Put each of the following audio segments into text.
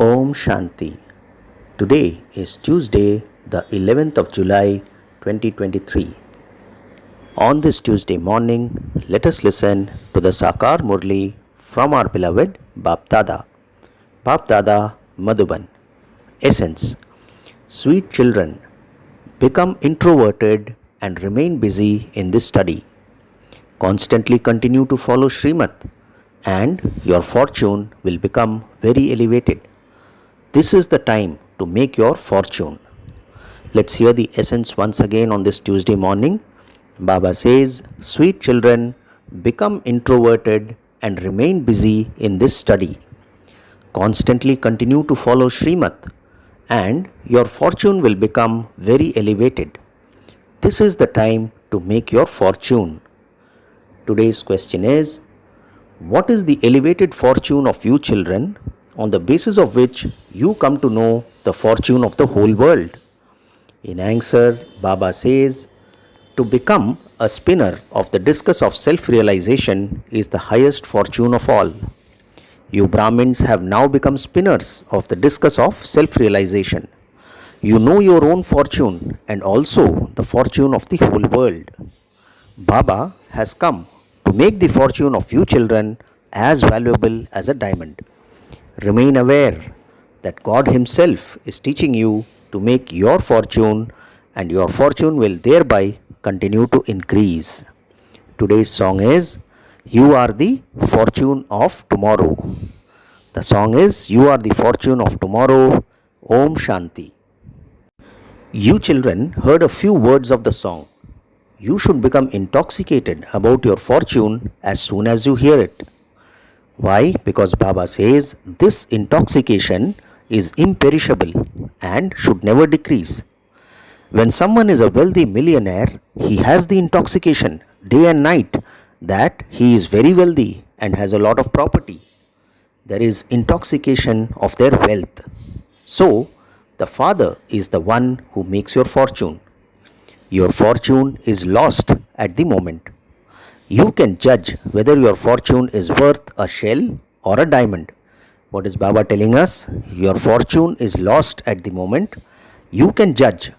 Om Shanti. Today is Tuesday, the 11th of July 2023. On this Tuesday morning, let us listen to the Sakar Murli from our beloved Bap Dada. Bap Dada Madhuban. Essence. Sweet children, become introverted and remain busy in this study. Constantly continue to follow Srimat and your fortune will become very elevated. This is the time to make your fortune. Let's hear the essence once again on this Tuesday morning. Baba says, sweet children, become introverted and remain busy in this study. Constantly continue to follow Srimat and your fortune will become very elevated. This is the time to make your fortune. Today's question is, what is the elevated fortune of you children, on the basis of which you come to know the fortune of the whole world? In answer, Baba says, to become a spinner of the discus of self-realization is the highest fortune of all. You Brahmins have now become spinners of the discus of self-realization. You know your own fortune and also the fortune of the whole world. Baba has come to make the fortune of you children as valuable as a diamond. Remain aware that God Himself is teaching you to make your fortune, and your fortune will thereby continue to increase. Today's song is, You Are the Fortune of Tomorrow. The song is, You Are the Fortune of Tomorrow. Om Shanti. You children heard a few words of the song. You should become intoxicated about your fortune as soon as you hear it. Why? Because Baba says this intoxication is imperishable and should never decrease. When someone is a wealthy millionaire, he has the intoxication day and night that he is very wealthy and has a lot of property. There is intoxication of their wealth. So, the Father is the one who makes your fortune. Your fortune is lost at the moment. You can judge whether your fortune is worth a shell or a diamond. What is Baba telling us? Your fortune is lost at the moment. You can judge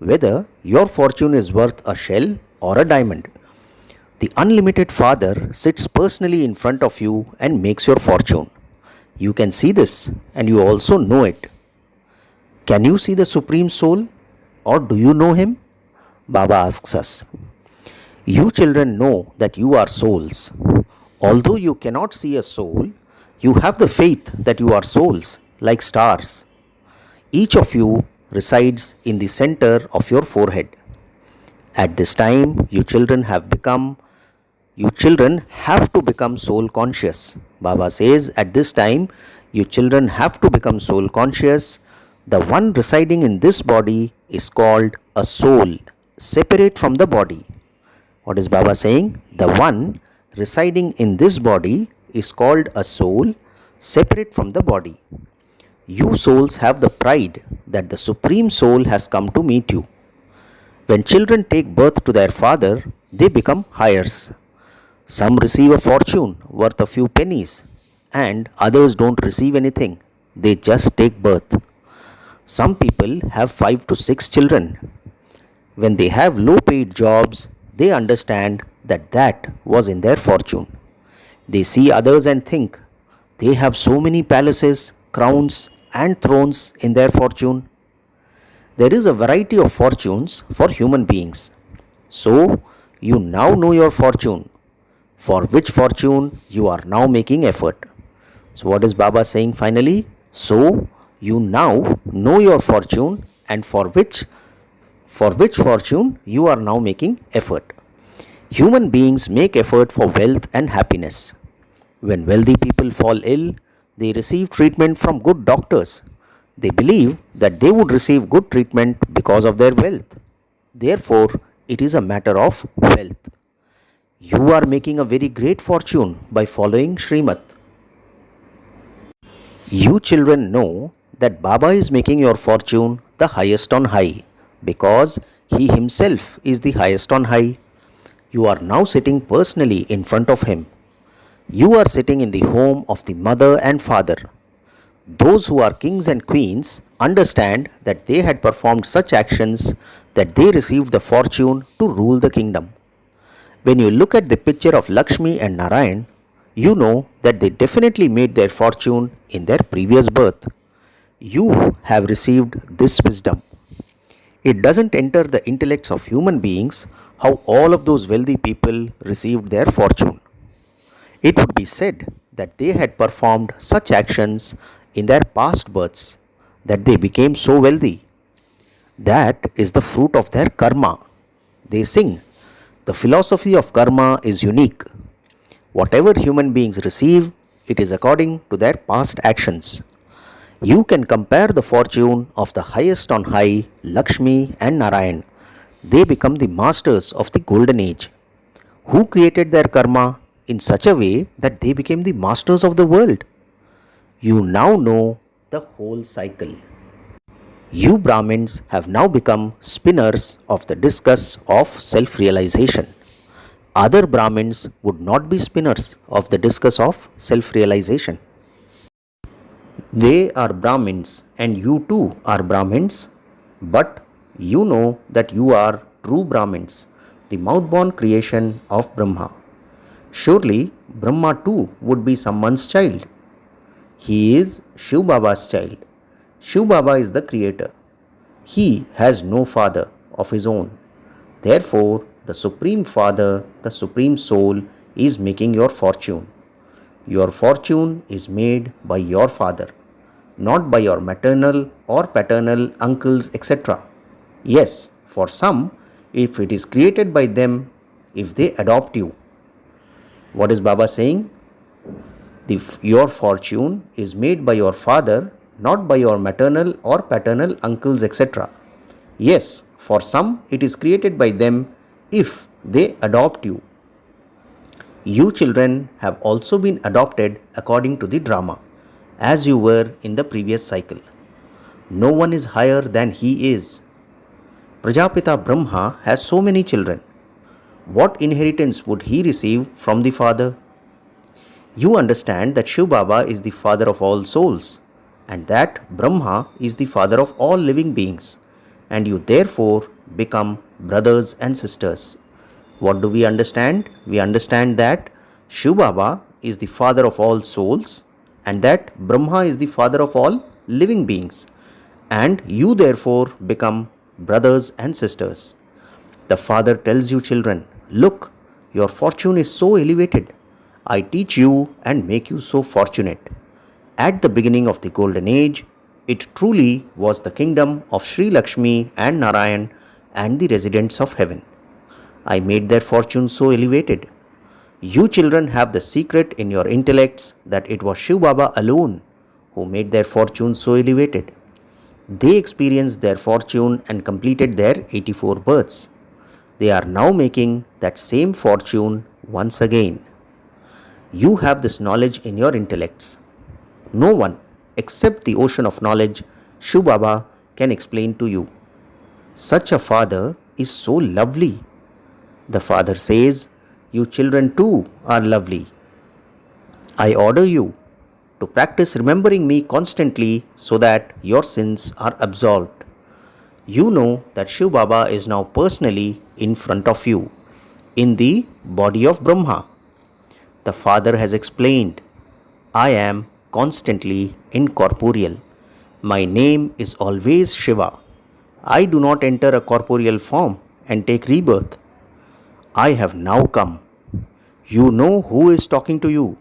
whether your fortune is worth a shell or a diamond. The unlimited Father sits personally in front of you and makes your fortune. You can see this and you also know it. Can you see the Supreme Soul, or do you know Him? Baba asks us. You children know that you are souls. Although you cannot see a soul, you have the faith that you are souls, like stars. Each of you resides in the center of your forehead. At this time, you children have to become soul conscious. Baba says, at this time, you children have to become soul conscious. The one residing in this body is called a soul, separate from the body. What is Baba saying? The one residing in this body is called a soul, separate from the body. You souls have the pride that the Supreme Soul has come to meet you. When children take birth to their father, they become heirs. Some receive a fortune worth a few pennies, and others don't receive anything. They just take birth. Some people have 5 to 6 children. When they have low-paid jobs, they understand that was in their fortune. They see others and think, they have so many palaces, crowns and thrones in their fortune. There is a variety of fortunes for human beings. So, you now know your fortune, for which fortune you are now making effort. So, what is Baba saying finally? So, you now know your fortune, and for which fortune you are now making effort. Human beings make effort for wealth and happiness. When wealthy people fall ill, they receive treatment from good doctors. They believe that they would receive good treatment because of their wealth. Therefore, it is a matter of wealth. You are making a very great fortune by following Srimat. You children know that Baba is making your fortune the highest on high, because He Himself is the highest on high. You are now sitting personally in front of Him. You are sitting in the home of the mother and father. Those who are kings and queens understand that they had performed such actions that they received the fortune to rule the kingdom. When you look at the picture of Lakshmi and Narayan, you know that they definitely made their fortune in their previous birth. You have received this wisdom. It doesn't enter the intellects of human beings how all of those wealthy people received their fortune. It would be said that they had performed such actions in their past births that they became so wealthy. That is the fruit of their karma. They sing, the philosophy of karma is unique. Whatever human beings receive, it is according to their past actions. You can compare the fortune of the highest on high, Lakshmi and Narayan. They become the masters of the golden age. Who created their karma in such a way that they became the masters of the world? You now know the whole cycle. You Brahmins have now become spinners of the discus of self realization. Other Brahmins would not be spinners of the discus of self realization. They are Brahmins and you too are Brahmins, but you know that you are true Brahmins, the mouth-born creation of Brahma. Surely Brahma too would be someone's child. He is Shiv Baba's child. Shiv Baba is the creator. He has no father of his own. Therefore, the Supreme Father, the Supreme Soul, is making your fortune. Your fortune is made by your father, not by your maternal or paternal uncles, etc. Yes, for some, if it is created by them, if they adopt you. What is Baba saying? Your fortune is made by your father, not by your maternal or paternal uncles, etc. Yes, for some, it is created by them if they adopt you. You children have also been adopted according to the drama, as you were in the previous cycle. No one is higher than he is. Prajapita Brahma has so many children. What inheritance would he receive from the father? You understand that Shiv Baba is the father of all souls and that Brahma is the father of all living beings, and you therefore become brothers and sisters. What do we understand? We understand that Shiv Baba is the father of all souls and that Brahma is the father of all living beings, and you therefore become brothers and sisters. The father tells you, children, look, your fortune is so elevated. I teach you and make you so fortunate. At the beginning of the golden age, it truly was the kingdom of Sri Lakshmi and Narayan and the residents of heaven. I made their fortune so elevated. You children have the secret in your intellects that it was Shiv Baba alone who made their fortune so elevated. They experienced their fortune and completed their 84 births. They are now making that same fortune once again. You have this knowledge in your intellects. No one except the ocean of knowledge, Shiv Baba, can explain to you. Such a father is so lovely. The father says, you children too are lovely. I order you to practice remembering me constantly so that your sins are absolved. You know that Shiv Baba is now personally in front of you, in the body of Brahma. The father has explained, I am constantly incorporeal. My name is always Shiva. I do not enter a corporeal form and take rebirth. I have now come. You know who is talking to you.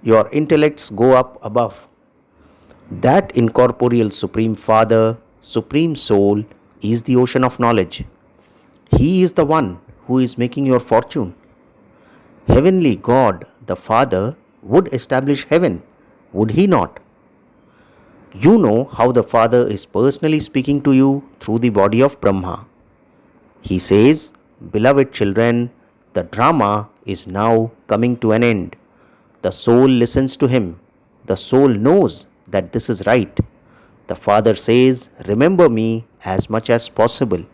Your intellects go up above. That incorporeal Supreme Father, Supreme Soul, is the ocean of knowledge. He is the one who is making your fortune. Heavenly God, the Father, would establish heaven, would he not? You know how the Father is personally speaking to you through the body of Brahma. He says, beloved children, the drama is now coming to an end. The soul listens to him. The soul knows that this is right. The Father says, remember me as much as possible.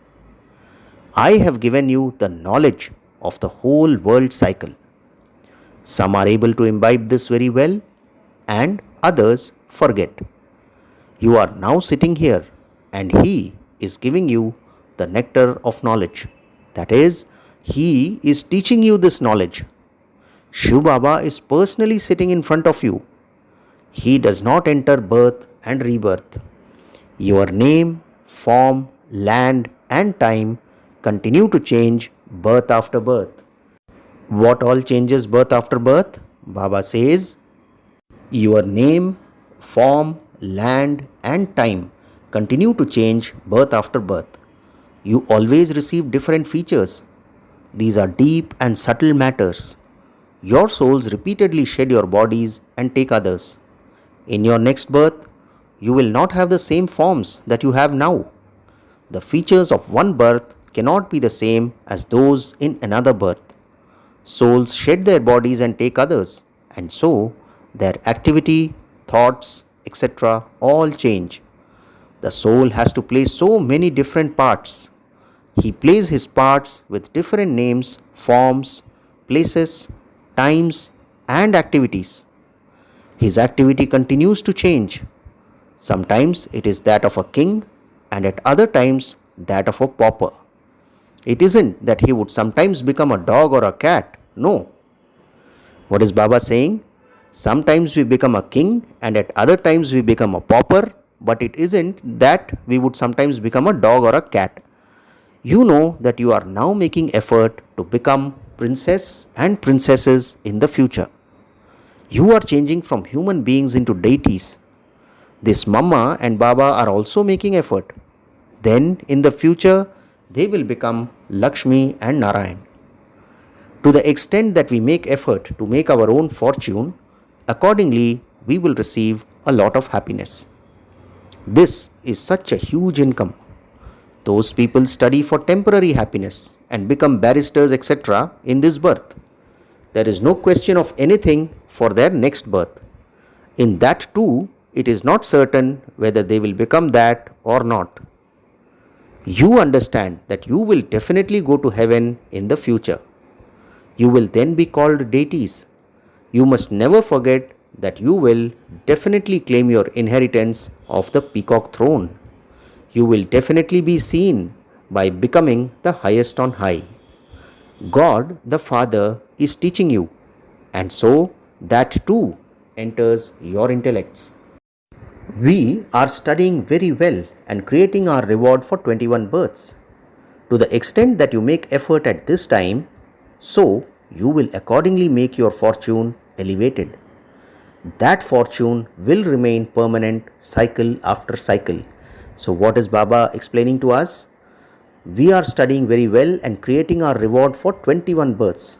I have given you the knowledge of the whole world cycle. Some are able to imbibe this very well and others forget. You are now sitting here and He is giving you the nectar of knowledge. That is, He is teaching you this knowledge. Shiv Baba is personally sitting in front of you. He does not enter birth and rebirth. Your name, form, land, and time continue to change birth after birth. What all changes birth after birth? Baba says, your name, form, land, and time continue to change birth after birth. You always receive different features. These are deep and subtle matters. Your souls repeatedly shed your bodies and take others. In your next birth, you will not have the same forms that you have now. The features of one birth cannot be the same as those in another birth. Souls shed their bodies and take others, and so their activity, thoughts, etc. all change. The soul has to play so many different parts. He plays his parts with different names, forms, places, times, and activities. His activity continues to change. Sometimes it is that of a king, and at other times that of a pauper. It isn't that he would sometimes become a dog or a cat. No. What is Baba saying? Sometimes we become a king and at other times we become a pauper, but it isn't that we would sometimes become a dog or a cat. You know that you are now making effort to become princess and princesses in the future. You are changing from human beings into deities. This Mama and Baba are also making effort. Then in the future, they will become Lakshmi and Narayan. To the extent that we make effort to make our own fortune, accordingly we will receive a lot of happiness. This is such a huge income. Those people study for temporary happiness and become barristers, etc. in this birth. There is no question of anything for their next birth. In that too, it is not certain whether they will become that or not. You understand that you will definitely go to heaven in the future. You will then be called deities. You must never forget that you will definitely claim your inheritance of the peacock throne. You will definitely be seen by becoming the highest on high. God the Father is teaching you, and so that too enters your intellects. We are studying very well and creating our reward for 21 births. To the extent that you make effort at this time, so you will accordingly make your fortune elevated. That fortune will remain permanent cycle after cycle. So what is Baba explaining to us? We are studying very well and creating our reward for 21 births.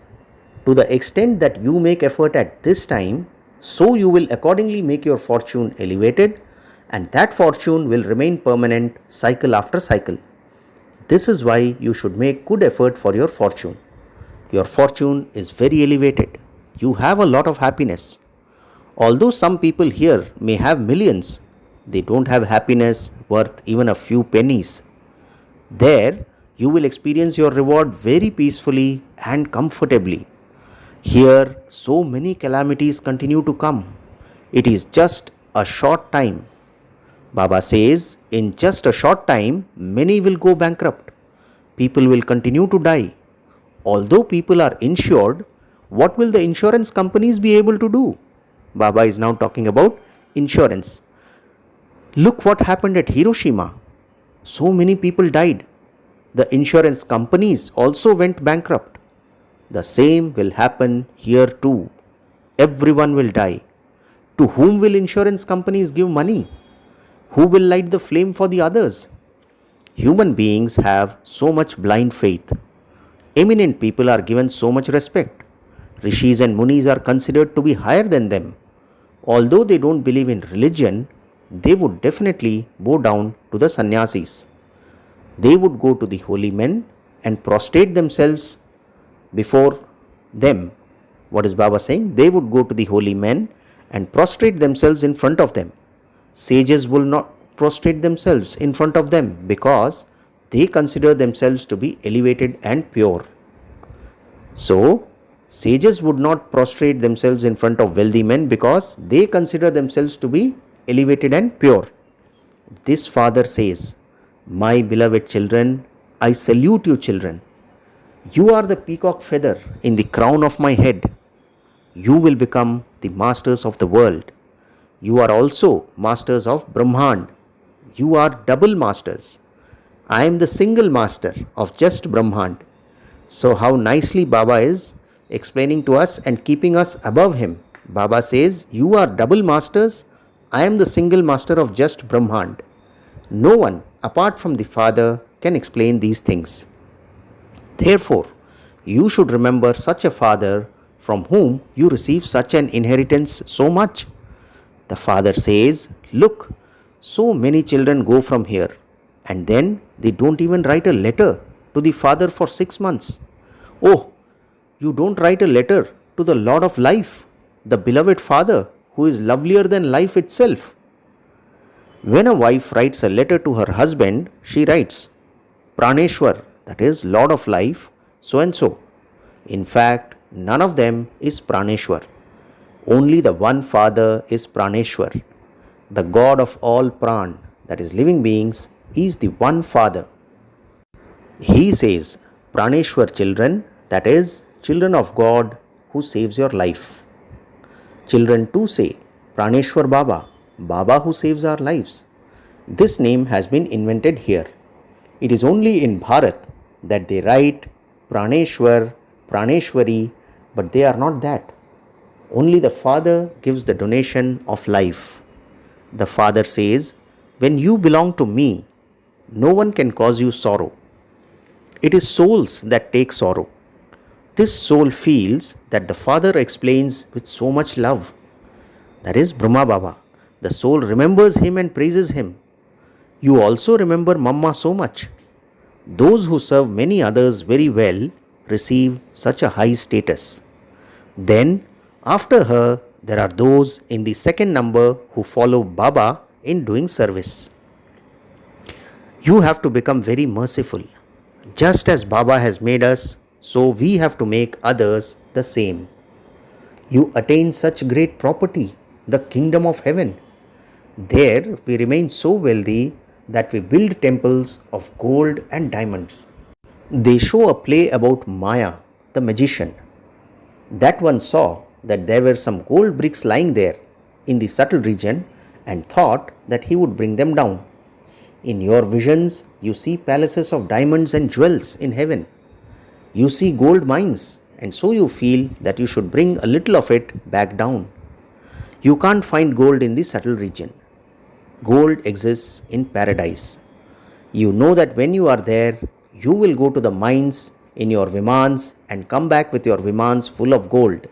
To the extent that you make effort at this time, so you will accordingly make your fortune elevated, and that fortune will remain permanent cycle after cycle. This is why you should make good effort for your fortune. Your fortune is very elevated. You have a lot of happiness. Although some people here may have millions, they don't have happiness worth even a few pennies. There, you will experience your reward very peacefully and comfortably. Here, so many calamities continue to come. It is just a short time. Baba says, in just a short time, many will go bankrupt. People will continue to die. Although people are insured, what will the insurance companies be able to do? Baba is now talking about insurance. Look what happened at Hiroshima. So many people died. The insurance companies also went bankrupt. The same will happen here too. Everyone will die. To whom will insurance companies give money? Who will light the flame for the others? Human beings have so much blind faith. Eminent people are given so much respect. Rishis and Munis are considered to be higher than them. Although they don't believe in religion, they would definitely bow down to the sannyasis. They would go to the holy men and prostrate themselves before them. What is Baba saying? They would go to the holy men and prostrate themselves in front of them. Sages will not prostrate themselves in front of them because they consider themselves to be elevated and pure. So, sages would not prostrate themselves in front of wealthy men because they consider themselves to be elevated and pure. this father says, "My beloved children, I salute you, children. You are the peacock feather in the crown of my head. You will become the masters of the world. You are also masters of Brahmand. You are double masters. I am the single master of just Brahmand." So, how nicely Baba is explaining to us and keeping us above him. Baba says, "You are double masters. I am the single master of just Brahmand." No one apart from the Father can explain these things. Therefore, you should remember such a Father from whom you receive such an inheritance so much. The Father says, "Look, so many children go from here, and then they don't even write a letter to the Father for 6 months. Oh, you don't write a letter to the Lord of life, the beloved Father, who is lovelier than life itself." When a wife writes a letter to her husband, she writes, "Praneshwar, that is Lord of life, so and so." In fact, none of them is Praneshwar. Only the one Father is Praneshwar. The God of all Pran, that is living beings, is the one Father. He says, "Praneshwar children, that is children of God who saves your life." Children too say, "Praneshwar Baba, Baba who saves our lives." This name has been invented here. It is only in Bharat that they write Praneshwar, Praneshwari, but they are not that. Only the Father gives the donation of life. The Father says, "When you belong to me, no one can cause you sorrow. It is souls that take sorrow." This soul feels that the Father explains with so much love. That is Brahma Baba. The soul remembers him and praises him. You also remember Mamma so much. Those who serve many others very well receive such a high status. Then, after her, there are those in the second number who follow Baba in doing service. You have to become very merciful. Just as Baba has made us, so we have to make others the same. You attain such great property, the kingdom of heaven. There we remain so wealthy that we build temples of gold and diamonds. They show a play about Maya, the magician. That one saw that there were some gold bricks lying there in the subtle region and thought that he would bring them down. In your visions, you see palaces of diamonds and jewels in heaven. You see gold mines, and so you feel that you should bring a little of it back down. You can't find gold in the subtle region. Gold exists in paradise. You know that when you are there, you will go to the mines in your Vimans and come back with your Vimans full of gold.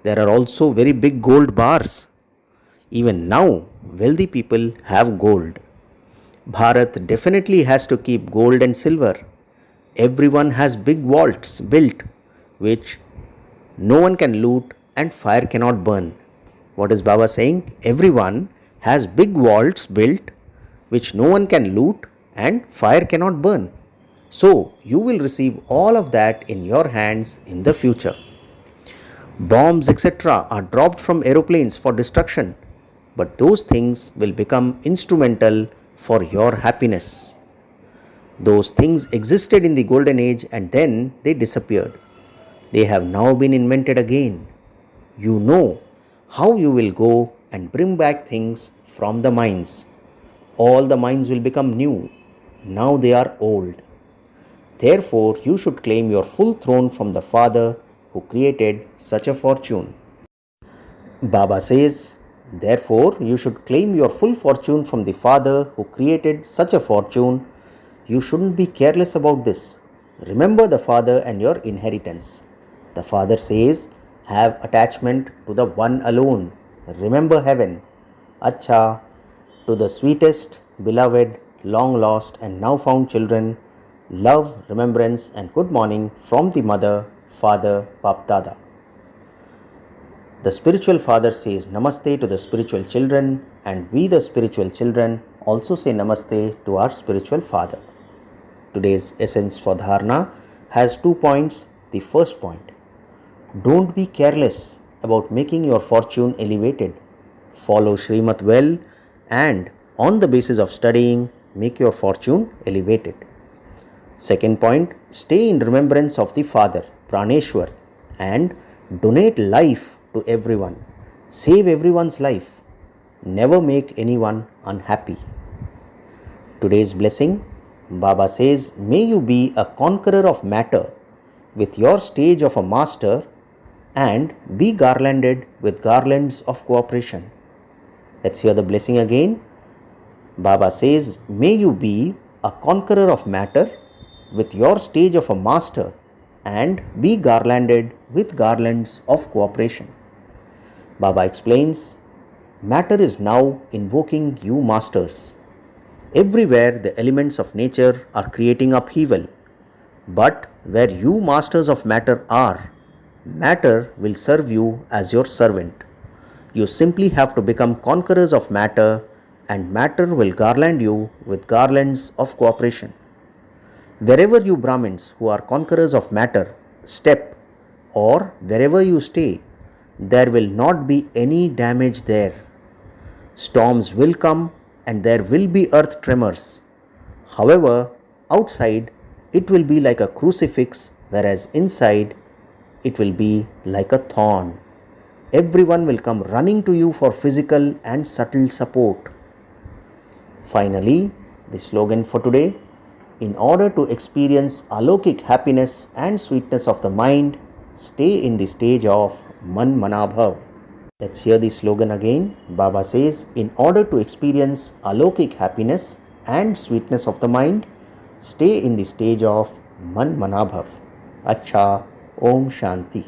There are also very big gold bars. Even now, wealthy people have gold. Bharat definitely has to keep gold and silver. Everyone has big vaults built, which no one can loot and fire cannot burn. What is Baba saying? Everyone has big vaults built, which no one can loot and fire cannot burn. So, you will receive all of that in your hands in the future. Bombs, etc. are dropped from aeroplanes for destruction, but those things will become instrumental for your happiness. Those things existed in the golden age and then they disappeared. They have now been invented again. You know how you will go and bring back things from the mines. All the mines will become new. Now they are old. Therefore, you should claim your full throne from the Father who created such a fortune. Baba says, therefore, you should claim your full fortune from the Father who created such a fortune. You shouldn't be careless about this. Remember the Father and your inheritance. The Father says, have attachment to the one alone. Remember heaven. Acha, to the sweetest, beloved, long lost and now found children, love, remembrance and good morning from the Mother, Father, Bap Dada. The spiritual father says Namaste to the spiritual children, and we the spiritual children also say Namaste to our spiritual father. Today's essence for dharana has 2 points. The first point, don't be careless about making your fortune elevated. Follow Srimat well and On the basis of studying, make your fortune elevated. Second point, stay in remembrance of the Father, Praneshwar, and donate life to everyone. Save everyone's life. Never make anyone unhappy. Today's blessing, Baba says, may you be a conqueror of matter with your stage of a master and be garlanded with garlands of cooperation. Let's hear the blessing again. Baba says, may you be a conqueror of matter with your stage of a master and be garlanded with garlands of cooperation. Baba explains, matter is now invoking you masters. Everywhere the elements of nature are creating upheaval, but where you masters of matter are, matter will serve you as your servant. You simply have to become conquerors of matter, and matter will garland you with garlands of cooperation. Wherever you Brahmins who are conquerors of matter step, or wherever you stay, there will not be any damage there. Storms will come and there will be earth tremors. However, outside it will be like a crucifix, whereas inside it will be like a thorn. Everyone will come running to you for physical and subtle support. Finally, the slogan for today, in order to experience alokik happiness and sweetness of the mind, stay in the stage of Man Manabhav. Let's hear the slogan again. Baba says, in order to experience alokik happiness and sweetness of the mind, stay in the stage of Man Manabhav. Acha, Om Shanti.